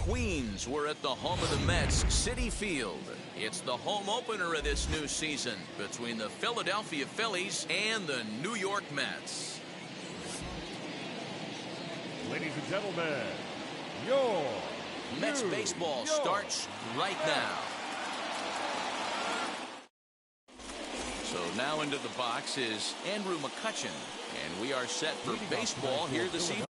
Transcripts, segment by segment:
Queens. We're at the home of the Mets, Citi Field. It's the home opener of this new season between the Philadelphia Phillies and the New York Mets. Ladies and gentlemen, your Mets baseball starts right now. So now into the box is Andrew McCutchen, and we are set for baseball here this evening.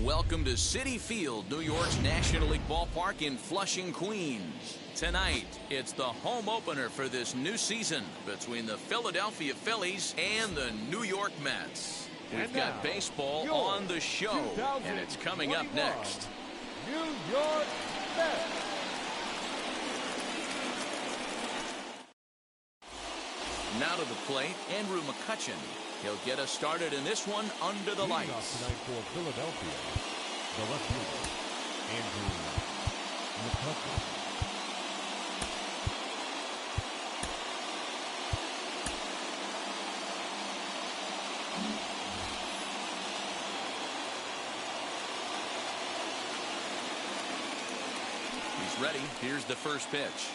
Welcome to Citi Field, New York's National League ballpark in Flushing, Queens. Tonight, it's the home opener for this new season between the Philadelphia Phillies and the New York Mets. We've got baseball on the show, and it's coming up next. New York Mets. Now to the plate, Andrew McCutchen. He'll get us started in this one under the lights. Tonight for Philadelphia, the left fielder, Andrew McCutchen. He's ready. Here's the first pitch.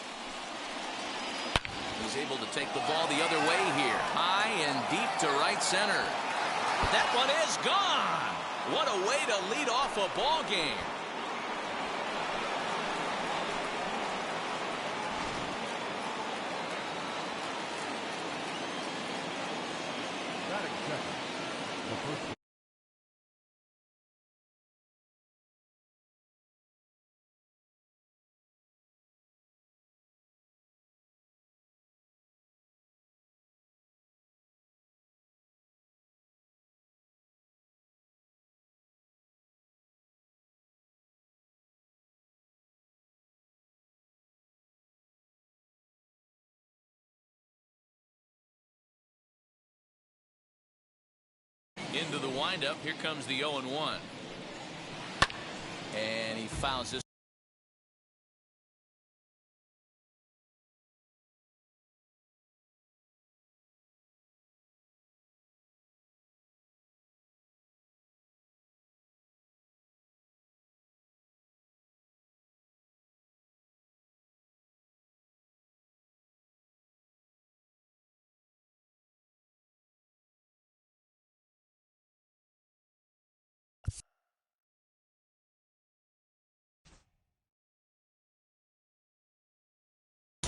He's he's able to take the ball the other way here. High and deep to right center. That one is gone. What a way to lead off a ball game. Into the windup. Here comes the 0-1. And he fouls this.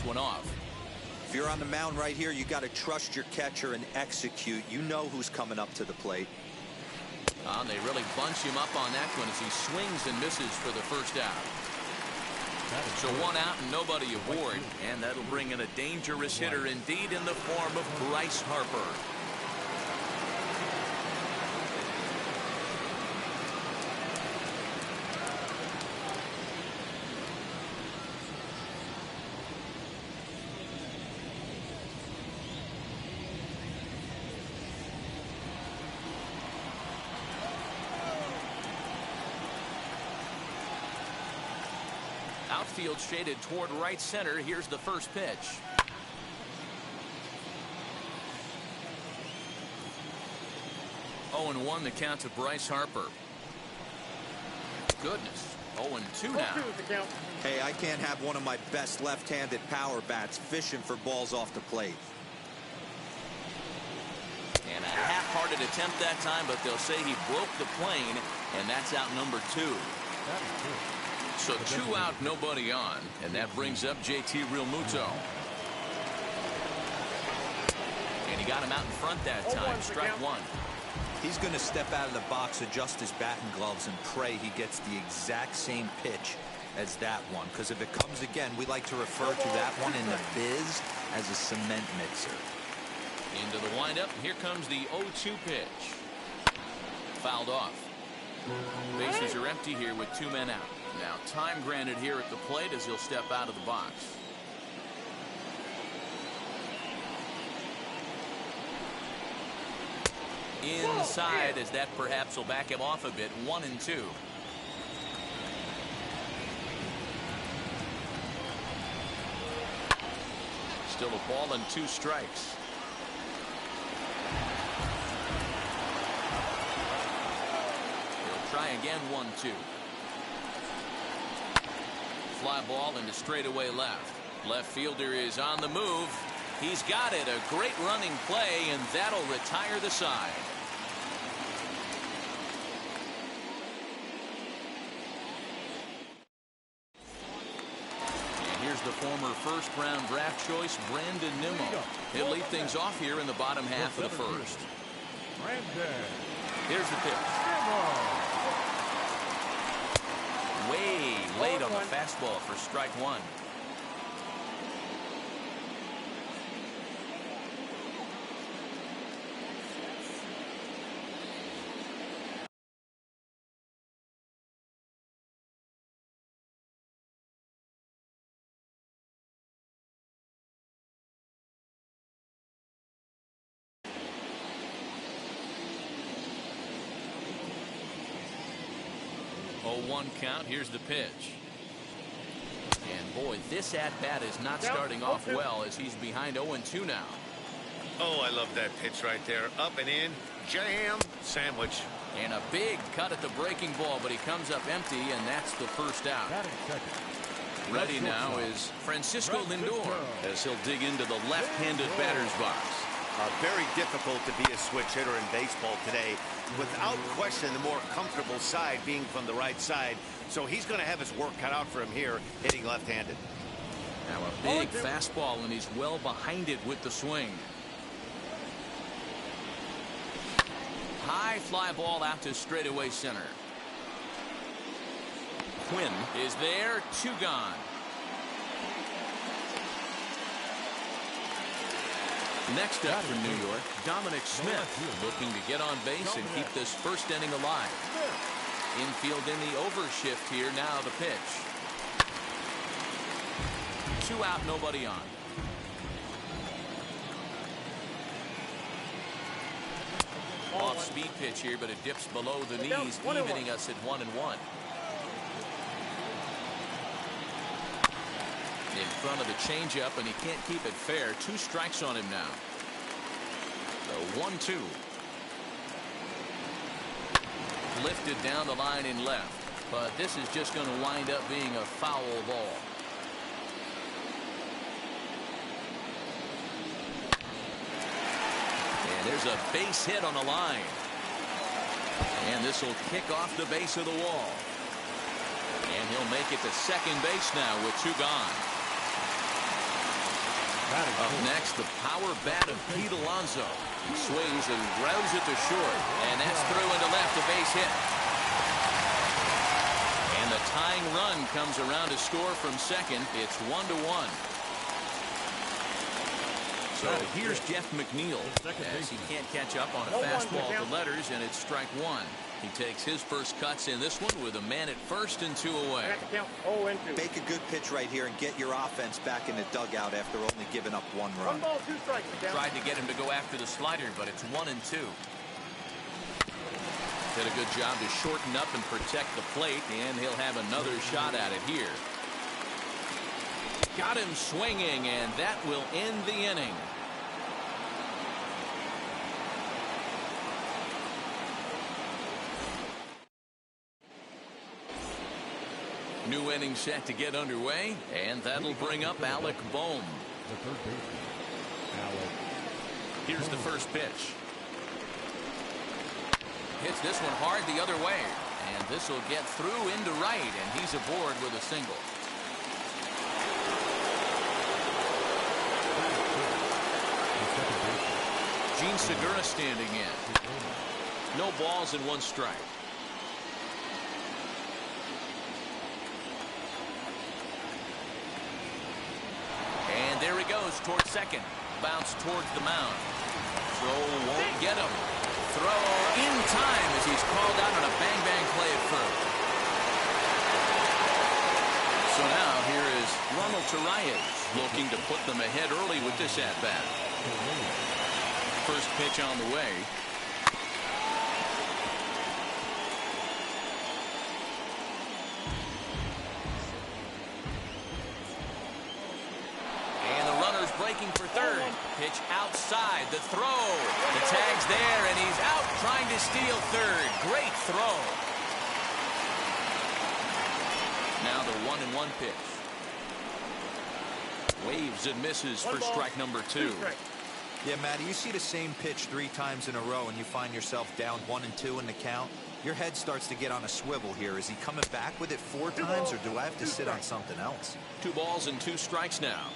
One off. If you're on the mound right here, you got to trust your catcher and execute. You know who's coming up to the plate. And they really bunch him up on that one as he swings and misses for the first out. So one out and nobody aboard, and that'll bring in a dangerous hitter indeed in the form of Bryce Harper. Outfield shaded toward right center. Here's the first pitch. Oh, and 1 the count to Bryce Harper. Goodness. 0-2 now. Hey, I can't have one of my best left-handed power bats fishing for balls off the plate. And a half-hearted attempt that time, but they'll say he broke the plane, and that's out number 2. That is good. So 2 out, nobody on, and that brings up JT Realmuto. And he got him out in front that time. Strike 1. He's going to step out of the box, adjust his batting gloves, and pray he gets the exact same pitch as that one. Because if it comes again, we like to refer to that one in the biz as a cement mixer. Into the windup. Here comes the 0-2 pitch. Fouled off. Bases are empty here with 2 men out. Now time granted here at the plate as he'll step out of the box. Inside as that perhaps will back him off a bit. 1-2. Still a ball and 2 strikes. He'll try again. 1-2. Fly ball into straightaway left. Left fielder is on the move. He's got it. A great running play, and that'll retire the side. And here's the former first-round draft choice, Brandon Nimmo. He'll lead things off here in the bottom half of the first. Here's the pitch. Way late on the fastball for strike 1. One count. Here's the pitch. And boy, this at-bat is not starting off well as he's behind 0-2 now. Oh, I love that pitch right there. Up and in. Jam. Sandwich. And a big cut at the breaking ball, but he comes up empty, and that's the first out. That is second. Ready now is Francisco Lindor as he'll dig into the left-handed batter's box. Very difficult to be a switch hitter in baseball today. Without question, the more comfortable side being from the right side. So he's going to have his work cut out for him here, hitting left-handed. Now a big fastball, and he's well behind it with the swing. High fly ball out to straightaway center. Quinn is there, 2 gone. Next up for New York, Dominic Smith, looking to get on base and keep this first inning alive. Infield in the overshift here. Now the pitch. 2 out, nobody on. Off-speed pitch here, but it dips below the knees, evening us at 1-1. In front of the changeup, and he can't keep it fair. 2 strikes on him now. So 1-2. Lifted down the line in left, but this is just going to wind up being a foul ball. And there's a base hit on the line. And this will kick off the base of the wall. And he'll make it to second base now with 2 gone. Up next, the power bat of Pete Alonso. He swings and grounds it to short. And that's through into left, a base hit. And the tying run comes around to score from second. It's 1-1. So here's Jeff McNeil as he can't catch up on a fastball to letters, and it's strike 1. He takes his first cuts in this one with a man at first and 2 away. Make a good pitch right here and get your offense back in the dugout after only giving up 1 run. 1 ball, 2 strikes. Tried to get him to go after the slider, but it's 1-2. Did a good job to shorten up and protect the plate, and he'll have another shot at it here. Got him swinging, and that will end the inning. New inning set to get underway, and that'll bring up Alec Bohm. The third baseman, Alec. Here's the first pitch. Hits this one hard the other way, and this will get through into right, and he's aboard with a single. Gene Segura standing in. No balls and 1 strike. And there he goes towards second. Bounce towards the mound. Throw won't get him. Throw in time as he's called out on a bang-bang play at first. So now here is Ronald Torreyes looking to put them ahead early with this at-bat. First pitch on the way. And the runner's breaking for third. Pitch outside. The throw. The tag's there, and he's out trying to steal third. Great throw. Now the 1-1 pitch. Waves and misses for strike number 2. Yeah, Matty, you see the same pitch 3 times in a row and you find yourself down 1-2 in the count. Your head starts to get on a swivel here. Is he coming back with it 4 times, or do I have to sit on something else? 2 balls and 2 strikes now.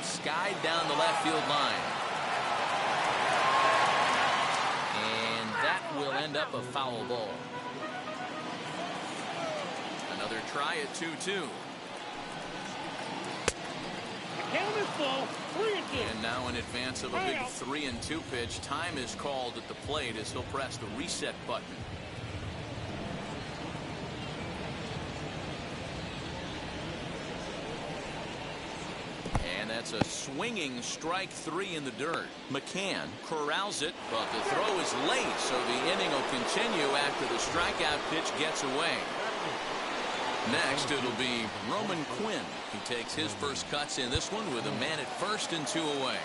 Skied down the left field line. And that will end up a foul ball. Another try at 2-2. Count is full. 3-2. And now in advance of a big 3-2 pitch, time is called at the plate as he'll press the reset button. And that's a swinging strike 3 in the dirt. McCann corrals it, but the throw is late, so the inning will continue after the strikeout pitch gets away. Next, it'll be Roman Quinn. He takes his first cuts in this one with a man at first and 2 away.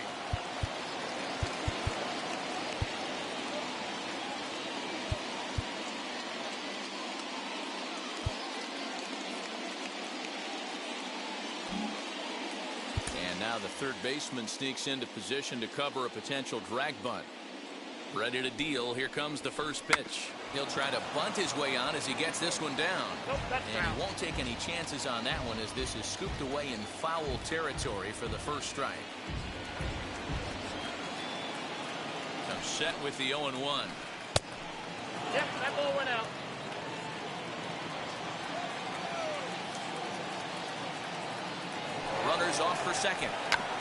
Now the third baseman sneaks into position to cover a potential drag bunt. Ready to deal. Here comes the first pitch. He'll try to bunt his way on as he gets this one down. And he won't take any chances on that one as this is scooped away in foul territory for the first strike. Comes set with the 0-1. Yep, that ball went out. Runners off for second.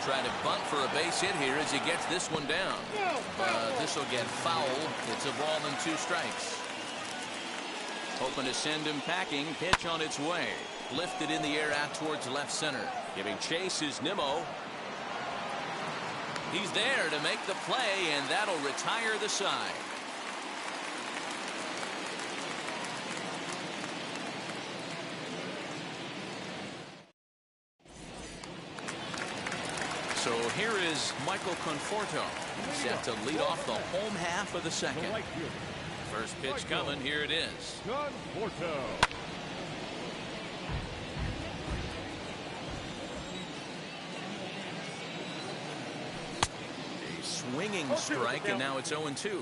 Trying to bunt for a base hit here as he gets this one down. This will get foul. It's a ball and 2 strikes. Hoping to send him packing. Pitch on its way. Lifted in the air out towards left center. Giving chase is Nimmo. He's there to make the play, and that'll retire the side. So here is Michael Conforto, set to lead off the home half of the second. First pitch coming. Here it is. Conforto. A swinging strike, and now it's 0-2.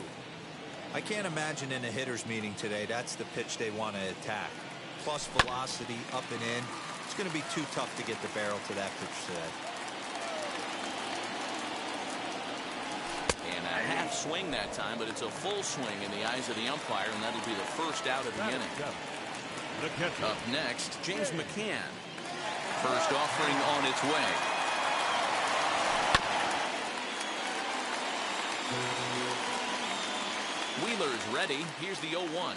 I can't imagine in a hitter's meeting today that's the pitch they want to attack. Plus velocity up and in. It's going to be too tough to get the barrel to that pitch today. And a half swing that time, but it's a full swing in the eyes of the umpire, and that'll be the first out of the inning. Up next, James McCann. First offering on its way. Wheeler's ready. Here's the 0-1.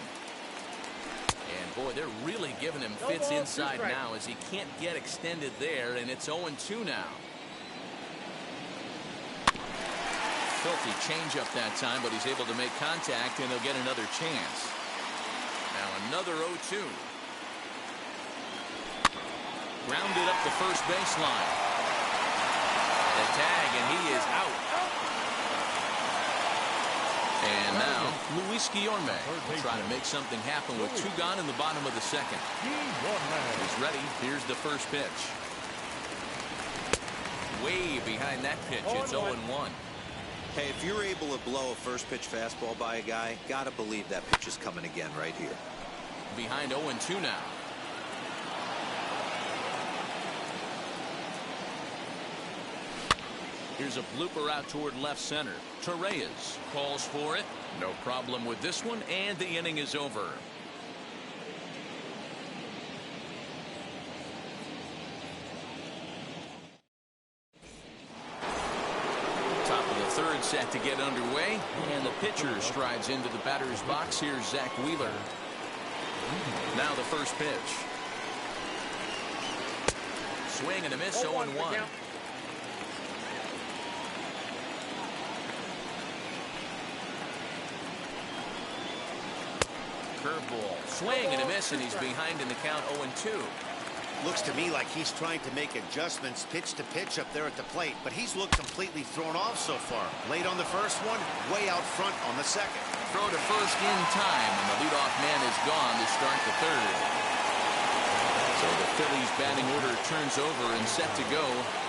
And boy, they're really giving him fits inside now as he can't get extended there, and it's 0-2 now. Filthy changeup that time, but he's able to make contact, and he'll get another chance. Now another 0-2. Grounded up the first baseline. The tag, and he is out. And now Luis Guillorme will try to make something happen with 2 gone in the bottom of the second. He's ready. Here's the first pitch. Way behind that pitch. It's 0-1. Hey, if you're able to blow a first pitch fastball by a guy, gotta believe that pitch is coming again right here. Behind 0-2 now. Here's a blooper out toward left center. Torreyes calls for it. No problem with this one, and the inning is over. Third set to get underway, and the pitcher strides into the batter's box. Here's Zach Wheeler. Now the first pitch. Swing and a miss. 0-1. Curveball. Swing and a miss, and he's behind in the count. 0-2. Looks to me like he's trying to make adjustments pitch to pitch up there at the plate, but he's looked completely thrown off so far. Late on the first one, way out front on the second. Throw to first in time, and the leadoff man is gone to start the third. So the Phillies batting order turns over and set to go.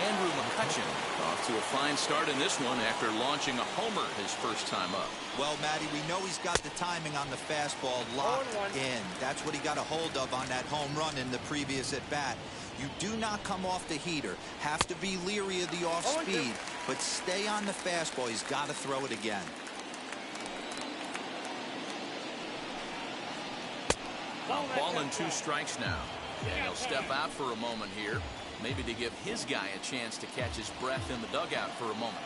Andrew McCutchen off to a fine start in this one after launching a homer his first time up. Well, Matty, we know he's got the timing on the fastball locked in. That's what he got a hold of on that home run in the previous at-bat. You do not come off the heater. Have to be leery of the off-speed, but stay on the fastball. He's got to throw it again. Ball and 2 strikes now. And he'll step out for a moment here, maybe to give his guy a chance to catch his breath in the dugout for a moment.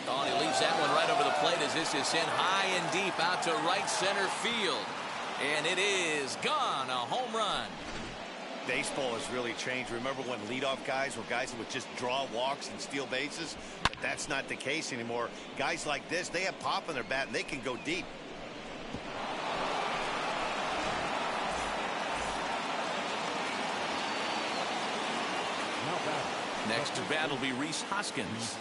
Oh, he leaves that one right over the plate as this is sent high and deep out to right center field. And it is gone. A home run. Baseball has really changed. Remember when leadoff guys were guys that would just draw walks and steal bases? But that's not the case anymore. Guys like this, they have pop in their bat and they can go deep. Now back, Next to bat will be Rhys Hoskins.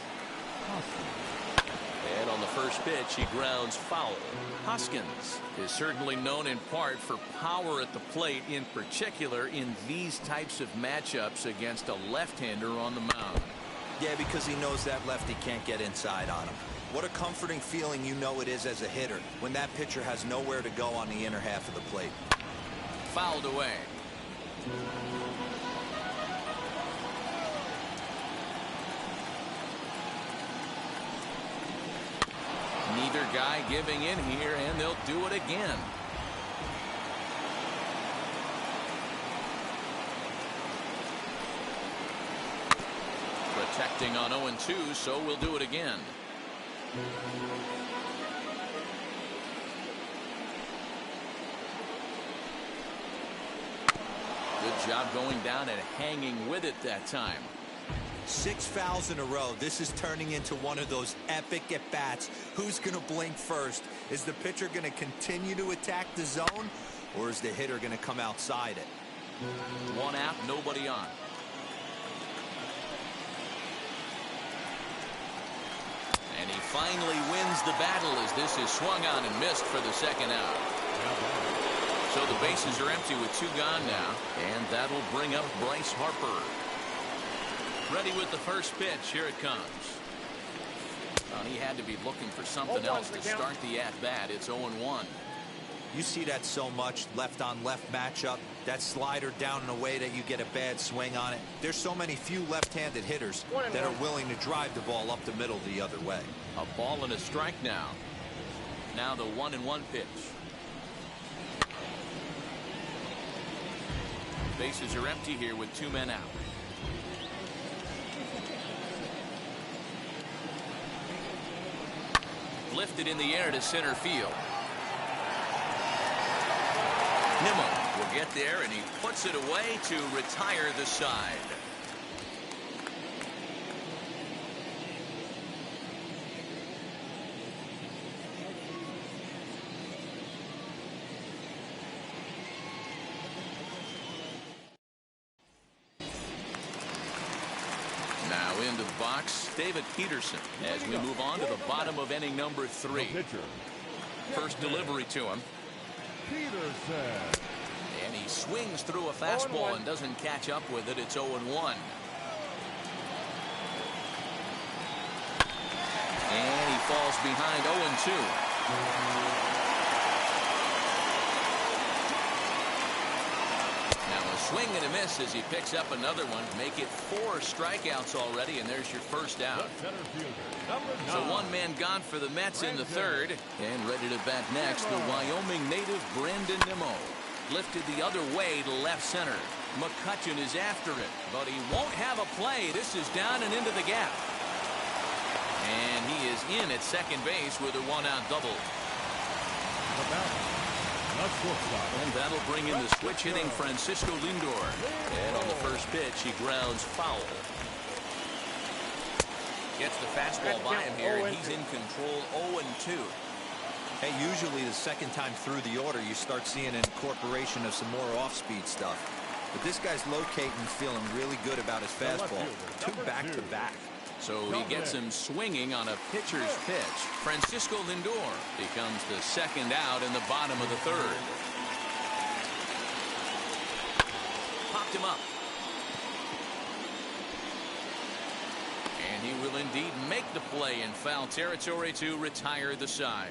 And on the first pitch, he grounds foul. Hoskins is certainly known in part for power at the plate, in particular in these types of matchups against a left-hander on the mound. Yeah, because he knows that lefty can't get inside on him. What a comforting feeling you know it is as a hitter when that pitcher has nowhere to go on the inner half of the plate. Fouled away. Neither guy giving in here, and they'll do it again. Protecting on 0-2, so we'll do it again. Good job going down and hanging with it that time. 6 fouls in a row. This is turning into one of those epic at-bats. Who's going to blink first? Is the pitcher going to continue to attack the zone, or is the hitter going to come outside it? One out, nobody on. And he finally wins the battle as this is swung on and missed for the second out. So the bases are empty with 2 gone now, and that'll bring up Bryce Harper. Ready with the first pitch. Here it comes. Well, he had to be looking for something else to start the at-bat. It's 0-1. You see that so much, left-on-left matchup. That slider down in a way that you get a bad swing on it. There's so many few left-handed hitters that are willing to drive the ball up the middle the other way. A ball and a strike now. Now the 1-1 pitch. Bases are empty here with 2 men out. Lifted in the air to center field. Nimmo will get there, and he puts it away to retire the side. Now into the box, David Peterson, as we move on to the bottom of inning number 3. First delivery to him. Peterson. And he swings through a fastball and doesn't catch up with it. It's 0-1. And he falls behind 0-2. Swing and a miss as he picks up another one. Make it 4 strikeouts already, and there's your first out. So 1 man gone for the Mets in the 3rd. And ready to bat next, the Wyoming native Brandon Nimmo. Lifted the other way to left center. McCutchen is after it, but he won't have a play. This is down and into the gap. And he is in at second base with a 1-out double. And that'll bring in the switch hitting Francisco Lindor. And on the first pitch, he grounds foul. Gets the fastball by him here, and he's in control. 0-2. Hey, usually the second time through the order, you start seeing an incorporation of some more off-speed stuff. But this guy's locating, feeling really good about his fastball. 2 back-to-back. So he gets him swinging on a pitcher's pitch. Francisco Lindor becomes the second out in the bottom of the 3rd. Popped him up. And he will indeed make the play in foul territory to retire the side.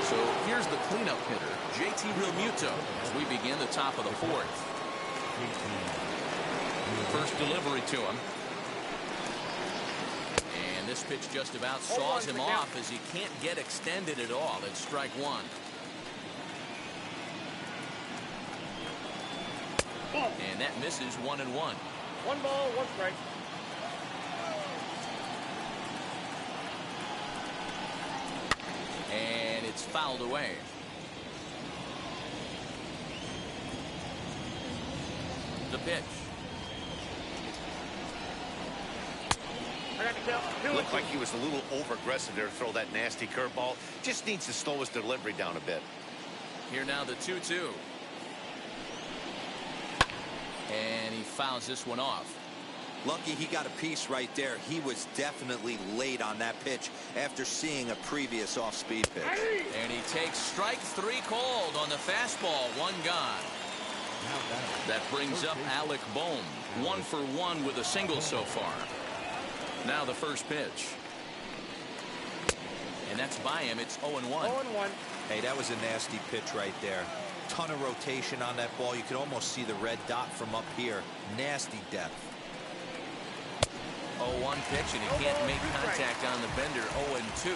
So here's the cleanup hitter, JT Realmuto, as we begin the top of the 4th. First delivery to him. And this pitch just about saws him off as he can't get extended at all. It's strike 1. And that misses 1-1. 1 ball, 1 strike. And it's fouled away. The pitch. Looked like he was a little over-aggressive there to throw that nasty curveball. Just needs to slow his delivery down a bit. Here now the 2-2. And he fouls this one off. Lucky he got a piece right there. He was definitely late on that pitch after seeing a previous off-speed pitch. And he takes strike 3 called on the fastball. 1 gone. That brings up Alec Bohm. 1 for 1 with a single so far. Now the first pitch. And that's by him. It's 0-1. 0-1. Hey, that was a nasty pitch right there. Ton of rotation on that ball. You could almost see the red dot from up here. Nasty depth. 0-1 pitch, and he can't make contact on the bender. 0-2.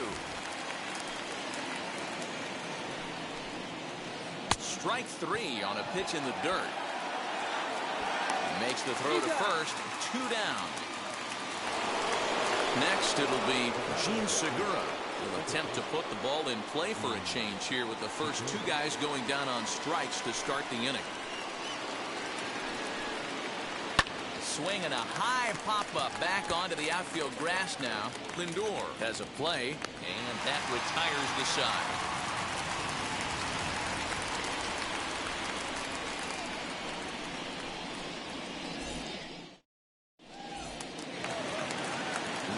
Strike 3 on a pitch in the dirt. Makes the throw to first. 2 down. Next, it'll be Gene Segura. He'll attempt to put the ball in play for a change here with the first 2 guys going down on strikes to start the inning. Swing and a high pop-up back onto the outfield grass now. Lindor has a play, and that retires the side.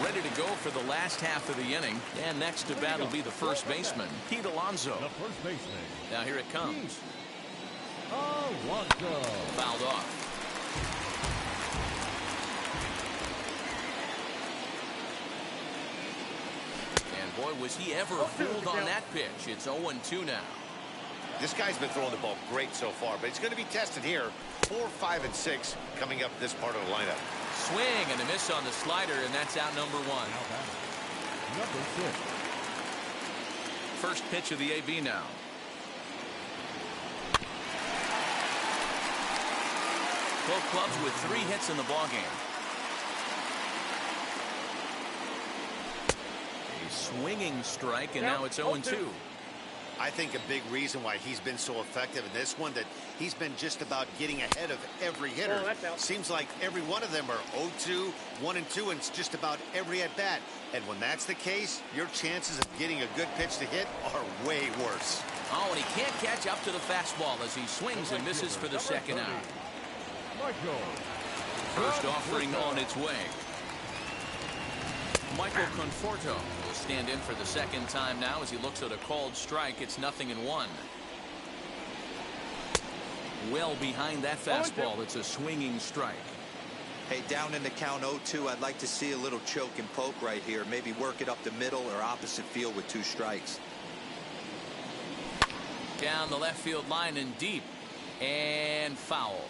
Ready to go for the last half of the inning. And next to bat will be the first baseman, Pete Alonso. The first baseman. Now here it comes. Alonso. Fouled off. And boy, was he ever fooled on that pitch. It's 0-2 now. This guy's been throwing the ball great so far, but he's going to be tested here. 4, 5, and 6 coming up this part of the lineup. Swing and a miss on the slider, and that's out number 1. Number 6. First pitch of the AB now. Both clubs with 3 hits in the ballgame. A swinging strike, and now it's 0-2. I think a big reason why he's been so effective in this one, that he's been just about getting ahead of every hitter. Seems like every one of them are 0-2, 1-2, and it's just about every at-bat. And when that's the case, your chances of getting a good pitch to hit are way worse. Oh, and he can't catch up to the fastball as he swings and misses for the second out. First offering on its way. Michael Conforto will stand in for the second time now as he looks at a called strike. It's 0-1. Well behind that fastball. It's a swinging strike. Hey, down in the count 0-2, I'd like to see a little choke and poke right here. Maybe work it up the middle or opposite field with 2 strikes. Down the left field line and deep. And foul.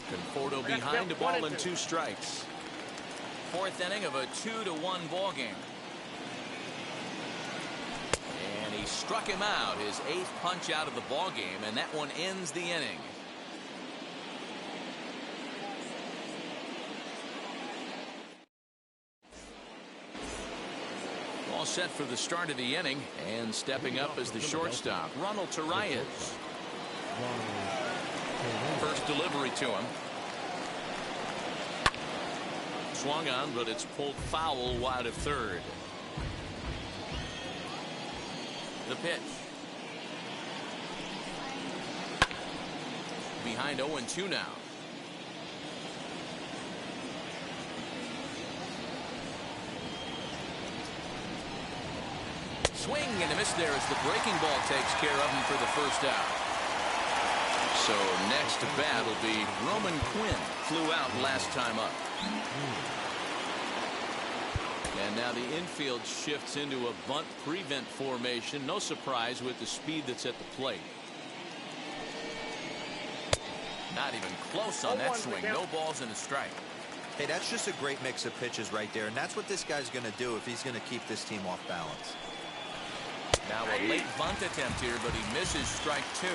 Conforto behind, a ball and 2 strikes. 4th inning of a 2-1 ball game. And he struck him out, his 8th punch out of the ball game, and that one ends the inning. All set for the start of the inning, and stepping up as the shortstop, Ronald Torreyes. First delivery to him. Swung on, but it's pulled foul wide of third. The pitch. Behind 0-2 now. Swing and a miss there as the breaking ball takes care of him for the first out. So next to bat will be Roman Quinn. Flew out last time up. And now the infield shifts into a bunt prevent formation. No surprise with the speed that's at the plate. Not even close on that swing. No balls and a strike. Hey, that's just a great mix of pitches right there. And that's what this guy's going to do if he's going to keep this team off balance. Now a late bunt attempt here, but he misses strike 2.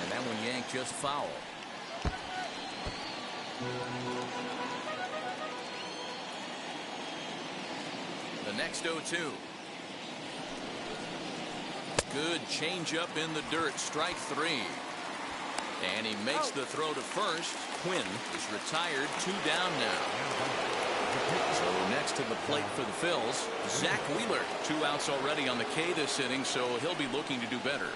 And that one yanked just foul. The next 0-2. Good changeup in the dirt. Strike 3. And he makes the throw to first. Quinn is retired. 2 down now. So next to the plate for the Phils, Zach Wheeler. 2 outs already on the K this inning, so he'll be looking to do better.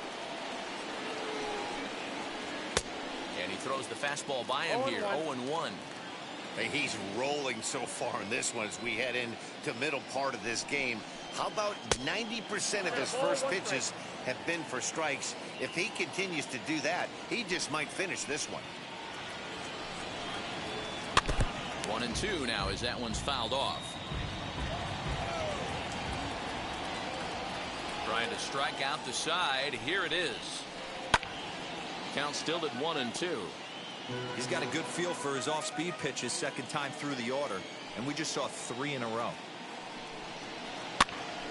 And he throws the fastball by him here. 0-1. Hey, he's rolling so far in this one as we head into middle part of this game. How about 90% of his first pitches have been for strikes? If he continues to do that, he just might finish this one. 1-2 now as that one's fouled off. Trying to strike out the side. Here it is. Count still at 1-2. He's got a good feel for his off-speed pitches second time through the order, and we just saw 3 in a row.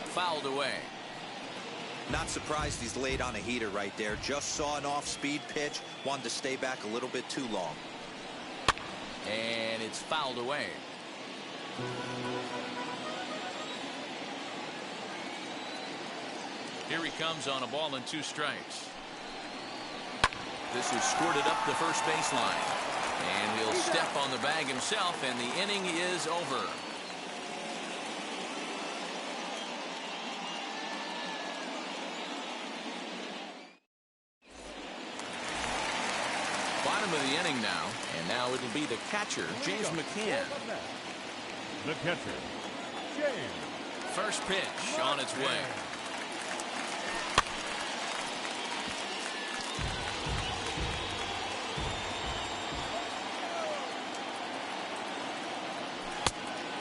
Fouled away. Not surprised he's laid on a heater right there. Just saw an off-speed pitch, wanted to stay back a little bit too long. And it's fouled away. Here he comes on a ball and 2 strikes. This is squirted up the first baseline. And he'll step on the bag himself, and the inning is over. Bottom of the inning now, and now it'll be the catcher, James McCann. The catcher, James. First pitch on its way.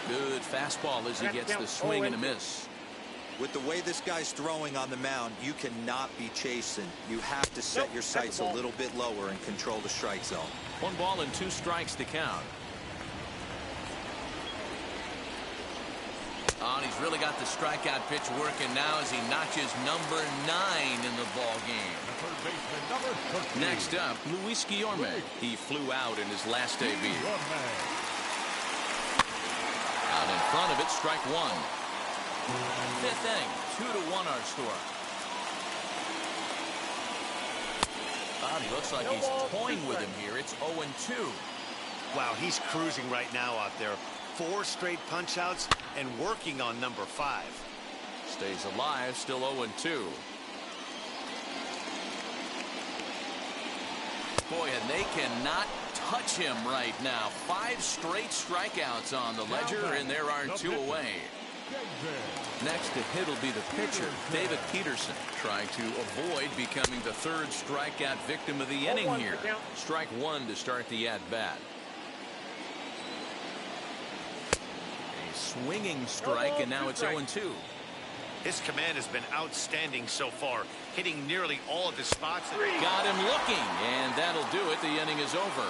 Good fastball as he gets the swing and a miss. With the way this guy's throwing on the mound, you cannot be chasing. You have to set your sights a little bit lower and control the strike zone. 1 ball and 2 strikes to count. Oh, and he's really got the strikeout pitch working now as he notches number 9 in the ball game. Next up, Luis Guillorme. He flew out in his last debut. Out in front of it, strike 1. 5th inning, 2-1 our score. He looks like he's toying with him here. It's 0-2. Wow, he's cruising right now out there. 4 straight punch outs and working on number 5. Stays alive, still 0-2. Boy, and they cannot touch him right now. 5 straight strikeouts on the ledger, and there are 2 away. Next to hit will be the pitcher, David Peterson, trying to avoid becoming the 3rd strikeout victim of the inning here. Strike 1 to start the at-bat. A swinging strike, and now it's 0-2. His command has been outstanding so far, hitting nearly all of his spots. Got him looking, and that'll do it. The inning is over.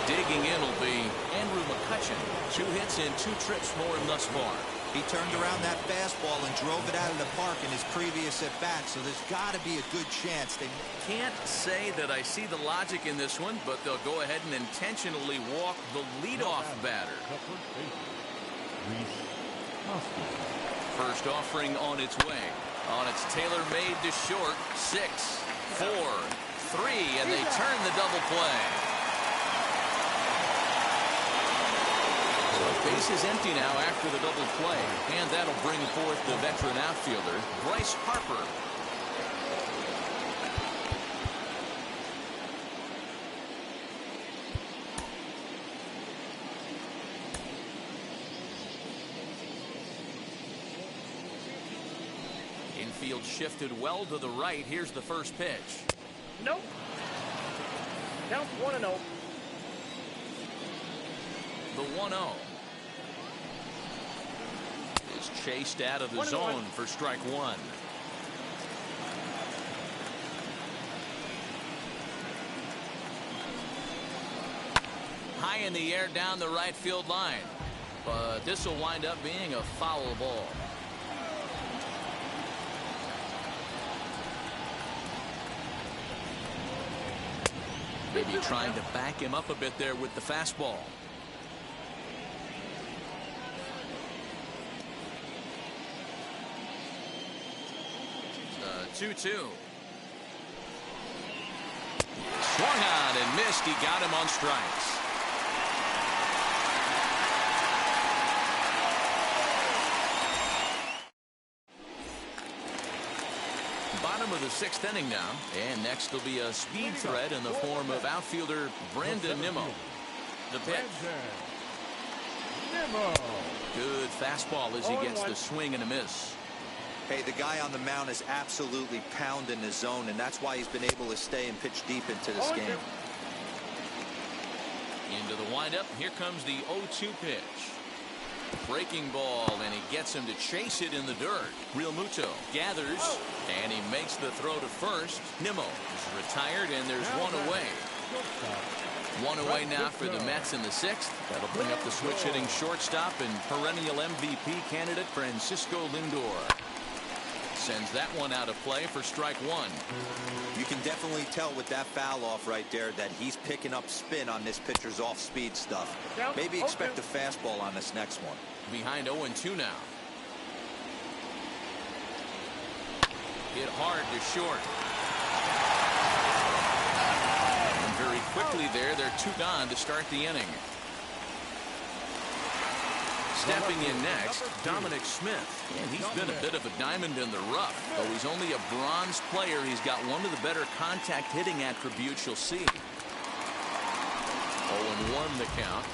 Digging in will be Andrew McCutcheon. 2 hits and 2 trips for him thus far. He turned around that fastball and drove it out of the park in his previous at-bat, so there's got to be a good chance they can't say that I see the logic in this one, but they'll go ahead and intentionally walk the leadoff batter. First offering on its way. On its tailor-made to short. 6, 4, 3, and they turn the double play. Base is empty now after the double play, and that'll bring forth the veteran outfielder, Bryce Harper. Infield shifted well to the right. Here's the first pitch. Nope. Count 1-0. The 1-0. Chased out of the zone for strike 1. High in the air down the right field line, but this will wind up being a foul ball. Maybe trying to back him up a bit there with the fastball. 2-2. Swung on and missed. He got him on strikes. Bottom of the 6th inning now, and next will be a speed threat in the form of outfielder Brandon Nimmo. The pitch. Nimmo. Good fastball as he gets the swing and a miss. Hey, the guy on the mound is absolutely pounding the zone, and that's why he's been able to stay and pitch deep into this game. Into the windup. Here comes the 0-2 pitch. Breaking ball, and he gets him to chase it in the dirt. Real Muto gathers, and he makes the throw to first. Nimmo is retired, and there's one away. One away now for the Mets in the 6th. That'll bring up the switch-hitting shortstop and perennial MVP candidate Francisco Lindor. Sends that one out of play for strike one. You can definitely tell with that foul off right there that he's picking up spin on this pitcher's off-speed stuff. Maybe expect a fastball on this next one. Behind 0-2 now. Hit hard to short. And very quickly there, they're 2 gone to start the inning. Stepping in next, Dominic Smith. And he's been a bit of a diamond in the rough. Though he's only a bronze player, he's got one of the better contact hitting attributes you'll see. 0-1 the count.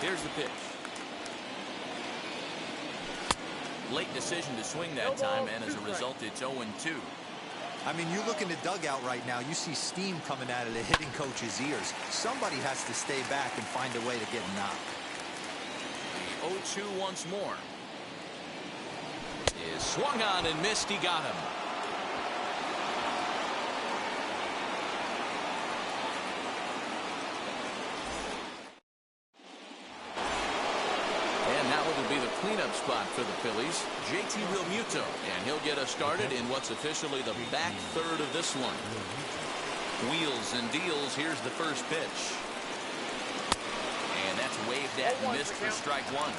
Here's the pitch. Late decision to swing that time, and as a result, it's 0-2. I mean, you look in the dugout right now, you see steam coming out of the hitting coach's ears. Somebody has to stay back and find a way to get him out. 0-2 once more. Is swung on and missed. He got him. And now it'll be the cleanup spot for the Phillies. JT Real Muto, and he'll get us started in what's officially the back third of this one. Wheels and deals. Here's the first pitch. And that's waved at and missed for strike one.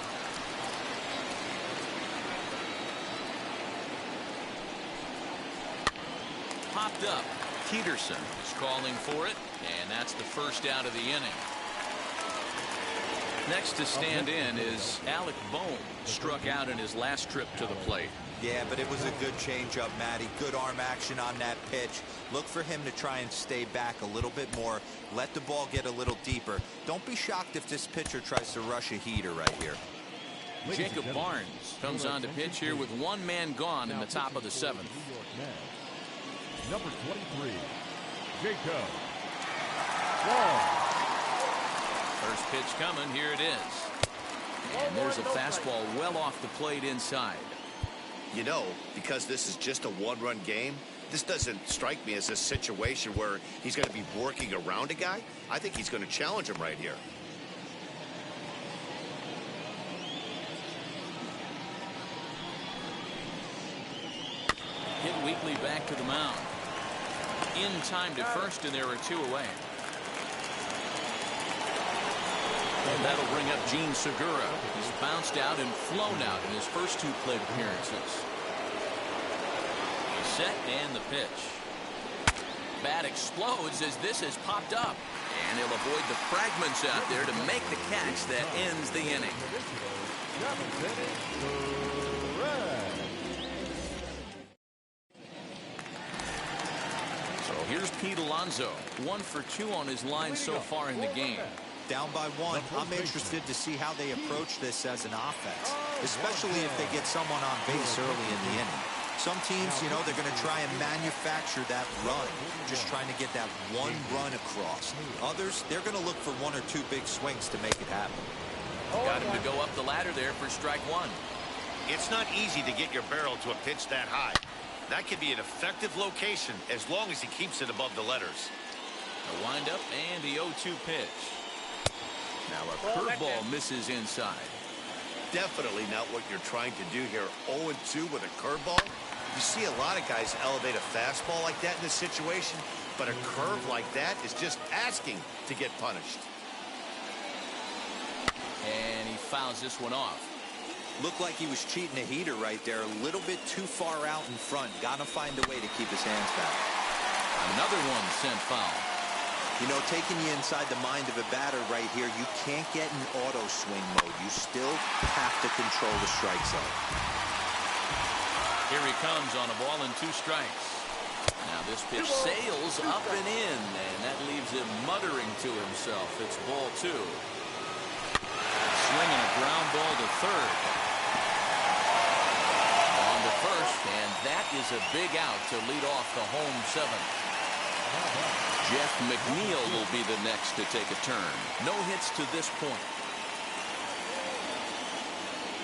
Popped up. Peterson is calling for it, and that's the first out of the inning. Next to stand in is Alec Bohm. Struck out in his last trip to the plate. Yeah, but it was a good changeup, Matty. Good arm action on that pitch. Look for him to try and stay back a little bit more. Let the ball get a little deeper. Don't be shocked if this pitcher tries to rush a heater right here. Jacob Barnes comes on to pitch here with 1 man gone in the top of the 7th. Number 23, Jacob Barnes. First pitch coming. Here it is. And there's a fastball well off the plate inside. You know, because this is just a 1-run game, this doesn't strike me as a situation where he's going to be working around a guy. I think he's going to challenge him right here. Hit Wheatley back to the mound. In time to first, and there are 2 away. And that'll bring up Gene Segura. He's bounced out and flown out in his first 2 plate appearances. He's set, and the pitch. Bat explodes as this has popped up. And he'll avoid the fragments out there to make the catch that ends the inning. So here's Pete Alonso. 1 for 2 on his line so far in the game. Down by 1. I'm interested to see how they approach this as an offense, especially if they get someone on base early in the inning. Some teams, you know, they're going to try and manufacture that run, just trying to get that 1 run across. Others, they're going to look for 1 or 2 big swings to make it happen. Got him to go up the ladder there for strike 1. It's not easy to get your barrel to a pitch that high. That could be an effective location as long as he keeps it above the letters. A windup and the 0-2 pitch. Now a curveball misses inside. Definitely not what you're trying to do here. 0-2 with a curveball. You see a lot of guys elevate a fastball like that in this situation, but a curve like that is just asking to get punished. And he fouls this one off. Looked like he was cheating a heater right there. A little bit too far out in front. Got to find a way to keep his hands back. Another one sent foul. You know, taking you inside the mind of a batter right here, you can't get in auto swing mode. You still have to control the strike zone. Here he comes on a ball and 2 strikes. Now this pitch sails up and in, and that leaves him muttering to himself. It's ball 2. Swinging a ground ball to third. On to first, and that is a big out to lead off the home 7th. Jeff McNeil will be the next to take a turn. No hits to this point.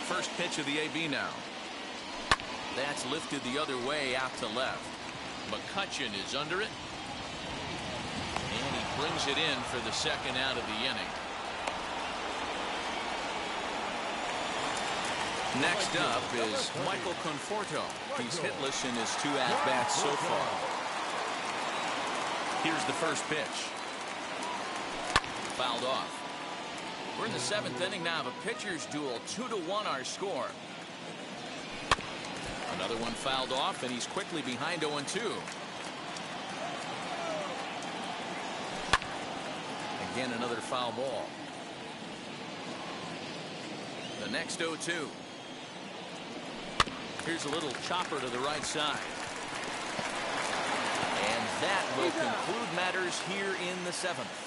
First pitch of the AB now. That's lifted the other way out to left. McCutchen is under it. And he brings it in for the second out of the inning. Next up is Michael Conforto. He's hitless in his 2 at-bats so far. Here's the first pitch. Fouled off. We're in the 7th inning now of a pitcher's duel. 2-1 our score. Another one fouled off, and he's quickly behind 0-2. Again, another foul ball. The next 0-2. Here's a little chopper to the right side. And that will conclude matters here in the 7th.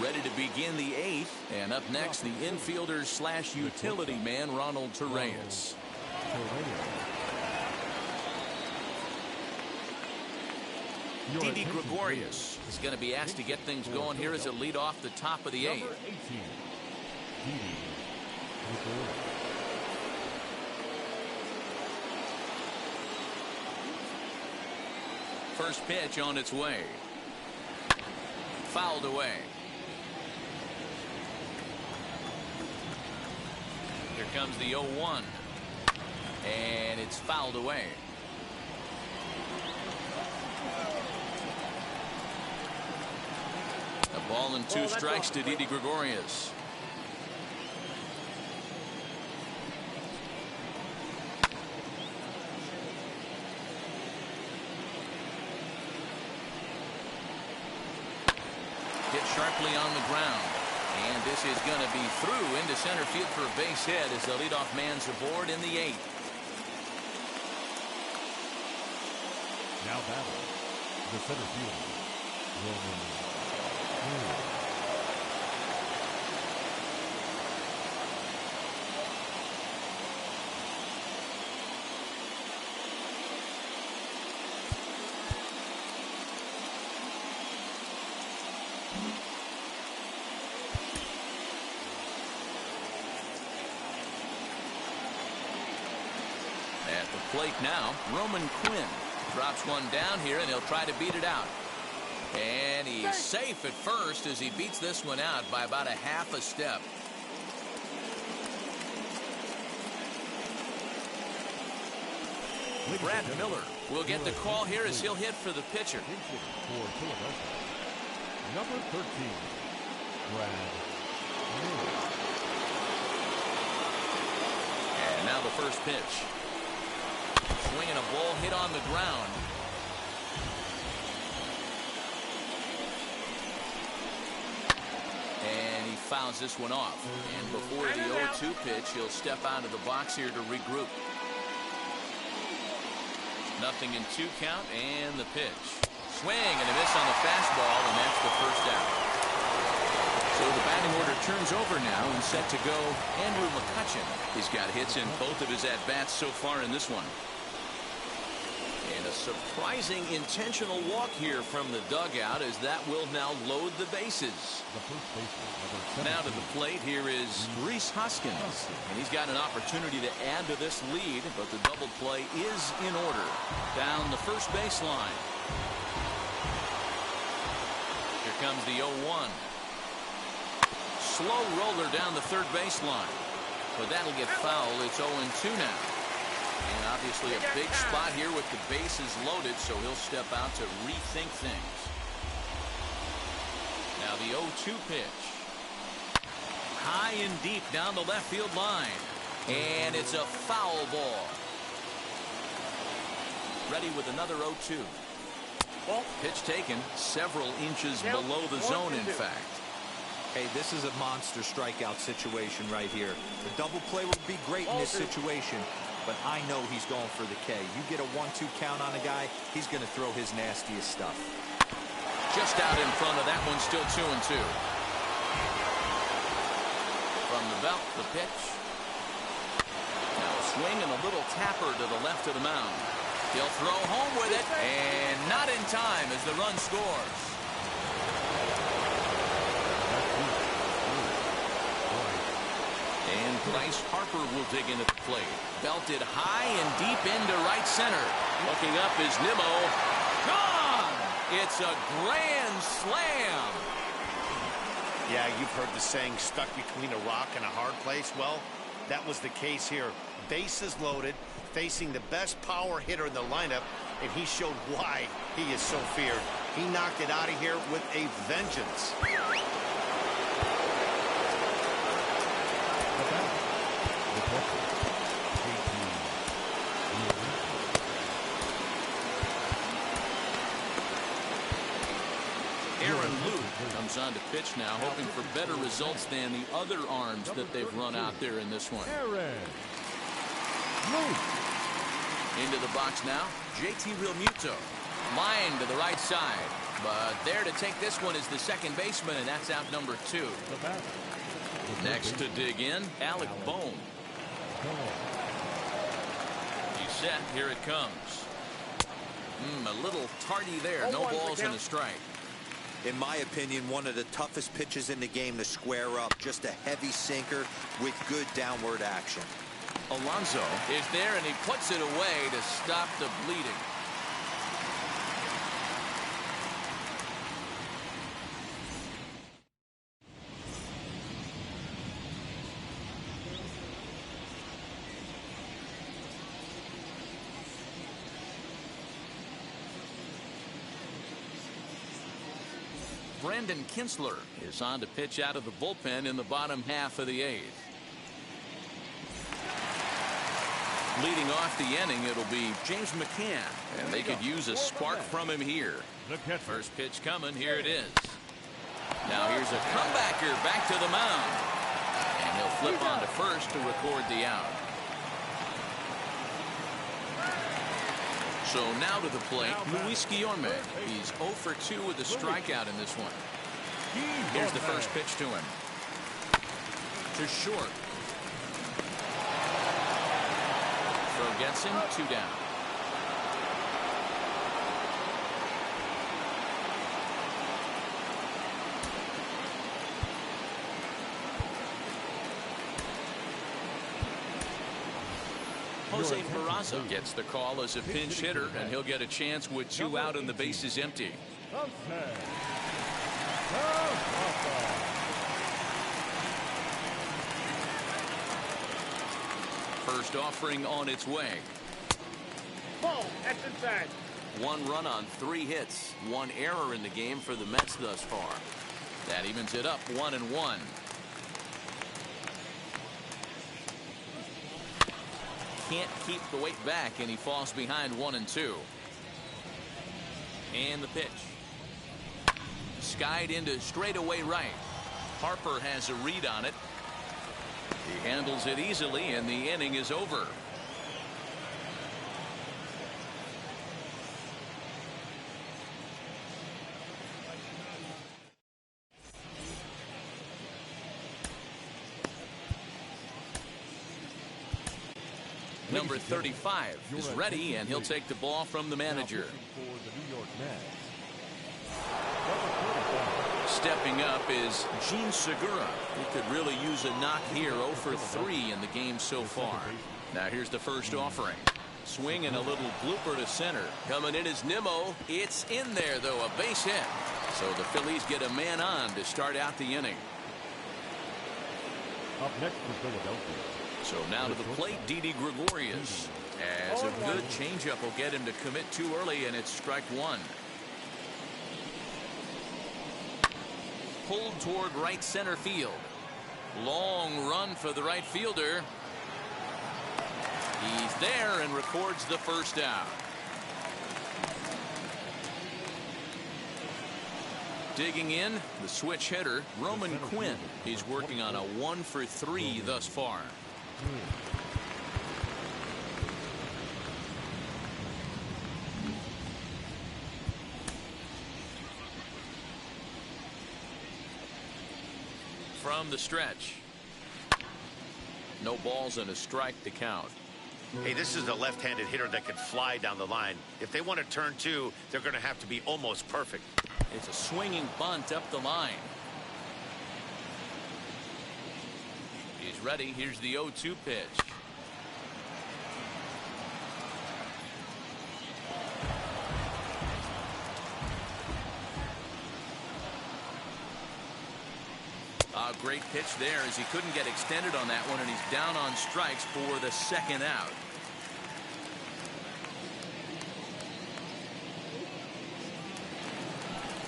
Ready to begin the 8th, and up next the infielder / utility man Ronald Torreyes. Didi Gregorius is going to be asked to get things going here as a lead off the top of the 8th. First pitch on its way. Fouled away. Here comes the 0-1. And it's fouled away. A ball and 2 strikes to Didi Gregorius. Hit sharply on the ground. And this is going to be through into center field for a base hit as the leadoff man's aboard in the 8th. Now batting, the center fielder, Roman Quinn. At the plate now, Roman Quinn drops one down here, and he'll try to beat it out. And he's safe at first as he beats this one out by about a half a step. Brad Miller will get the call here as he'll hit for the pitcher. For Philadelphia, number 13, Brad Miller. And now the first pitch. Swinging a ball hit on the ground. And he fouls this one off. And before the 0-2 pitch, he'll step out of the box here to regroup. Nothing in 2 count, and the pitch. Swing and a miss on the fastball, and that's the first out. So the batting order turns over now and set to go Andrew McCutchen. He's got hits in both of his at-bats so far in this one. And a surprising intentional walk here from the dugout as that will now load the bases. The first baseman, Now to the plate, here is Rhys Hoskins. And he's got an opportunity to add to this lead, but the double play is in order. Down the first baseline. Here comes the 0-1. Slow roller down the third baseline. But that'll get foul. It's 0-2 now. And obviously a big spot here with the bases loaded, so he'll step out to rethink things. Now the 0-2 pitch. High and deep down the left field line. And it's a foul ball. Ready with another 0-2. Pitch taken several inches below the zone, in fact. Hey, this is a monster strikeout situation right here. The double play would be great in this situation, but I know he's going for the K. You get a 1-2 count on a guy, he's going to throw his nastiest stuff. Just out in front of that one, still 2-2. From the belt, the pitch. Now a swing and a little tapper to the left of the mound. He'll throw home with it, and not in time as the run scores. And Bryce Harper will dig in at the plate. Belted high and deep into right center. Looking up is Nimmo. Gone! It's a grand slam. Yeah, you've heard the saying, stuck between a rock and a hard place. Well, that was the case here. Bases loaded, facing the best power hitter in the lineup, and he showed why he is so feared. He knocked it out of here with a vengeance. Comes on to pitch now, hoping for better results than the other arms that they've run out there in this one. Into the box now, JT Realmuto. Line to the right side. But there to take this one is the second baseman, and that's out number 2. Next to dig in, Alec Bohm. He's set. Here it comes. A little tardy there. No balls and a strike. In my opinion, one of the toughest pitches in the game to square up. Just a heavy sinker with good downward action. Alonso is there, and he puts it away to stop the bleeding. Brandon Kinsler is on to pitch out of the bullpen in the bottom half of the 8th. Leading off the inning, it'll be James McCann, and they could use a spark from him here. First pitch coming, here it is. Now here's a comebacker back to the mound, and he'll flip on to first to record the out. So now to the plate, Luis Guillorme. He's 0 for 2 with a strikeout in this one. Here's the first pitch to him. To short. Throw gets him, 2 down. Jose Peraza gets the call as a pinch hitter, and he'll get a chance with 2 out and the bases empty. First offering on its way. Ball, that's inside. 1 run on 3 hits. 1 error in the game for the Mets thus far. That evens it up 1-1. Can't keep the weight back, and he falls behind 1-2. And the pitch. Skied into straightaway right. Harper has a read on it. He handles it easily, and the inning is over. Number 35 is ready, and he'll take the ball from the manager. Stepping up is Gene Segura. He could really use a knock here. 0 for 3 in the game so far. Now here's the first offering. Swing and a little blooper to center. Coming in is Nimmo. It's in there, though, a base hit. So the Phillies get a man on to start out the inning. Up next for Philadelphia. So now to the plate, Didi Gregorius. As a good changeup will get him to commit too early, and it's strike one. Pulled toward right center field. Long run for the right fielder. He's there and records the first out. Digging in, the switch hitter, Roman Quinn. He's working on a 1-for-3 thus far. From the stretch. No balls and a strike to count. Hey, this is a left-handed hitter that can fly down the line. If they want to turn two, they're going to have to be almost perfect. It's a swinging bunt up the line. He's ready. Here's the 0-2 pitch. A great pitch there as he couldn't get extended on that one, and he's down on strikes for the second out.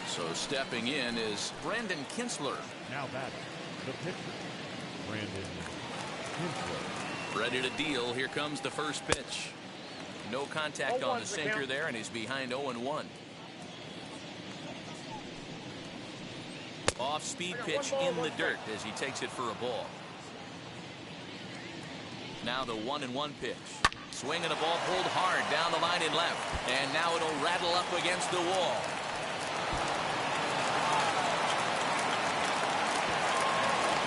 So stepping in is Brandon Kinsler. Now batting, the pitcher, Brandon Kinsler. Ready to deal. Here comes the first pitch. No contact on the sinker there, and he's behind 0-1. Off-speed pitch in the dirt as he takes it for a ball. Now the 1-1 pitch. Swinging a ball pulled hard down the line in left. And now it'll rattle up against the wall.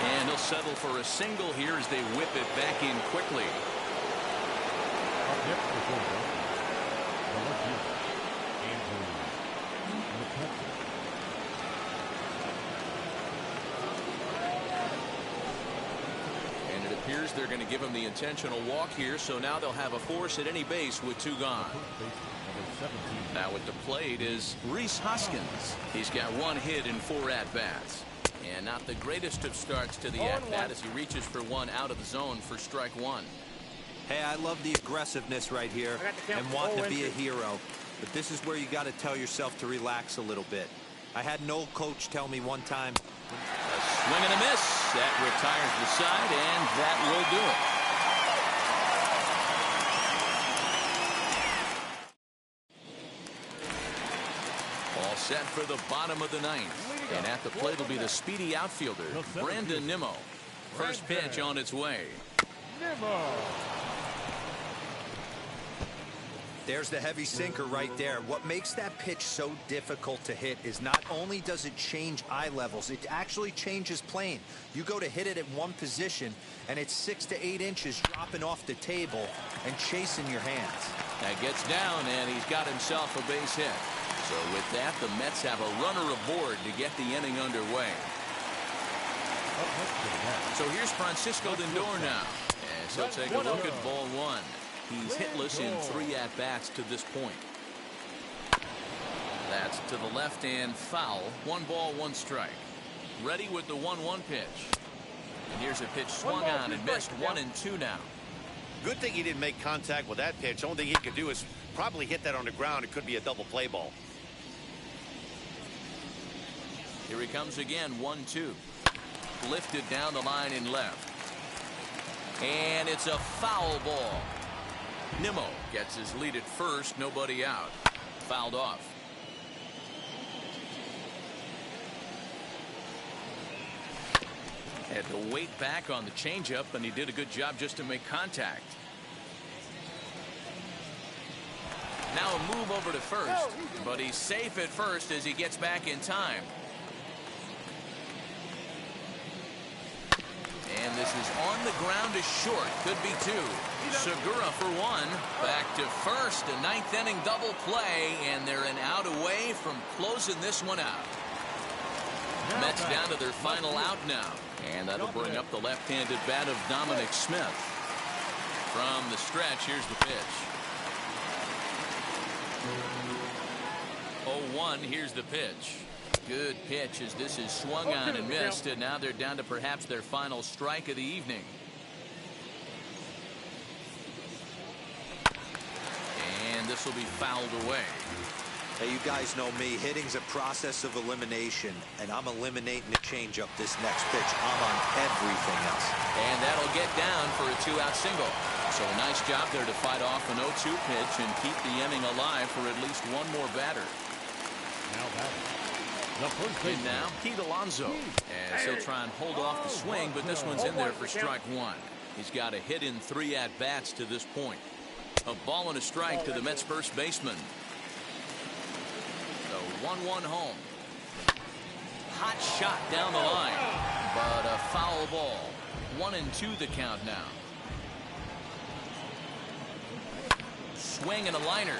And he'll settle for a single here as they whip it back in quickly. Up next for Philadelphia, the left fielder, Andrew McCutcheon. And it appears they're going to give him the intentional walk here, so now they'll have a force at any base with two gone. Now at the plate is Rhys Hoskins. He's got one hit in 4 at-bats. And not the greatest of starts to the at-bat as he reaches for one out of the zone for strike one. Hey, I love the aggressiveness right here and wanting to be a hero. But this is where you got to tell yourself to relax a little bit. I had an old coach tell me one time. A swing and a miss. That retires the side, and that will do it. All set for the bottom of the ninth. And at the plate will be the speedy outfielder, Brandon Nimmo. First pitch on its way. There's the heavy sinker right there. What makes that pitch so difficult to hit is not only does it change eye levels, it actually changes plane. You go to hit it at one position, and it's 6 to 8 inches dropping off the table and chasing your hands. That gets down, and he's got himself a base hit. So with that, the Mets have a runner aboard to get the inning underway. So here's Francisco Lindor now, as he'll take a look at ball one. He's hitless in 3 at-bats to this point. That's to the left and foul. 1 ball, 1 strike. Ready with the 1-1 pitch. And here's a pitch swung on and missed. 1-2 now. Good thing he didn't make contact with that pitch. Only thing he could do is probably hit that on the ground. It could be a double play ball. Here he comes again. 1-2. Lifted down the line in left. And it's a foul ball. Nimmo gets his lead at first. Nobody out. Fouled off. Had to wait back on the changeup, and he did a good job just to make contact. Now a move over to first, but he's safe at first as he gets back in time. And this is on the ground to short. Could be 2. Segura for 1. Back to first. A 9th inning double play, and they're an out away from closing this one out. Mets down to their final out now. And that'll bring up the left-handed bat of Dominic Smith. From the stretch, here's the pitch. 0-1, here's the pitch. Good pitch as this is swung on and missed, and now they're down to perhaps their final strike of the evening. and this will be fouled away. Hey, you guys know me. Hitting's a process of elimination, and I'm eliminating the changeup this next pitch. I'm on everything else. And that'll get down for a 2-out single. So a nice job there to fight off an 0-2 pitch and keep the inning alive for at least one more batter. Now batting, the first And baseman, now Pete Alonso, as he'll try and hold off the swing, but this one's in there for strike one. He's got a hit in 3 at-bats to this point. A ball and a strike to the Mets first baseman. The 1-1 home. Hot shot down the line, but a foul ball. 1-2 the count now. Swing and a liner.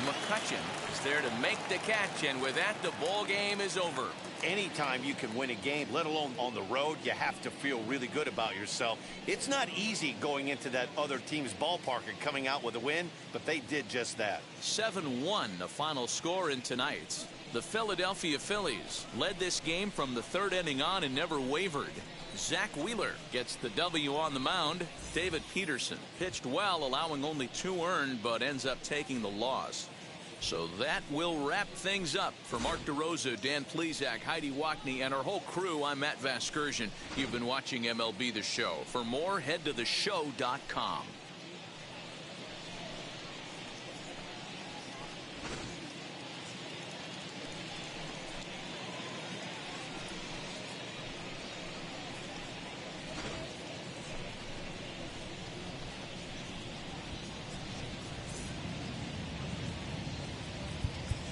McCutchen is there to make the catch, and with that, the ball game is over. Anytime you can win a game, let alone on the road, you have to feel really good about yourself. It's not easy going into that other team's ballpark and coming out with a win, but they did just that. 7-1 the final score in tonight's. The Philadelphia Phillies led this game from the 3rd inning on and never wavered. Zach Wheeler gets the W on the mound. David Peterson pitched well, allowing only 2 earned, but ends up taking the loss. So that will wrap things up. For Mark DeRosa, Dan Plesac, Heidi Wackney, and our whole crew, I'm Matt Vasgersian. You've been watching MLB The Show. For more, head to theshow.com.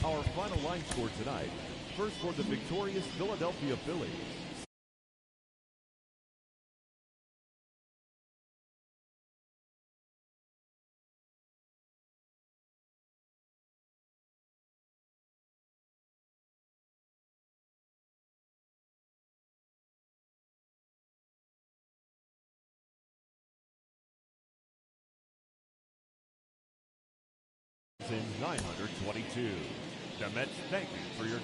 our final line score tonight. First for the victorious Philadelphia Phillies. In 922. The Mets thank you for your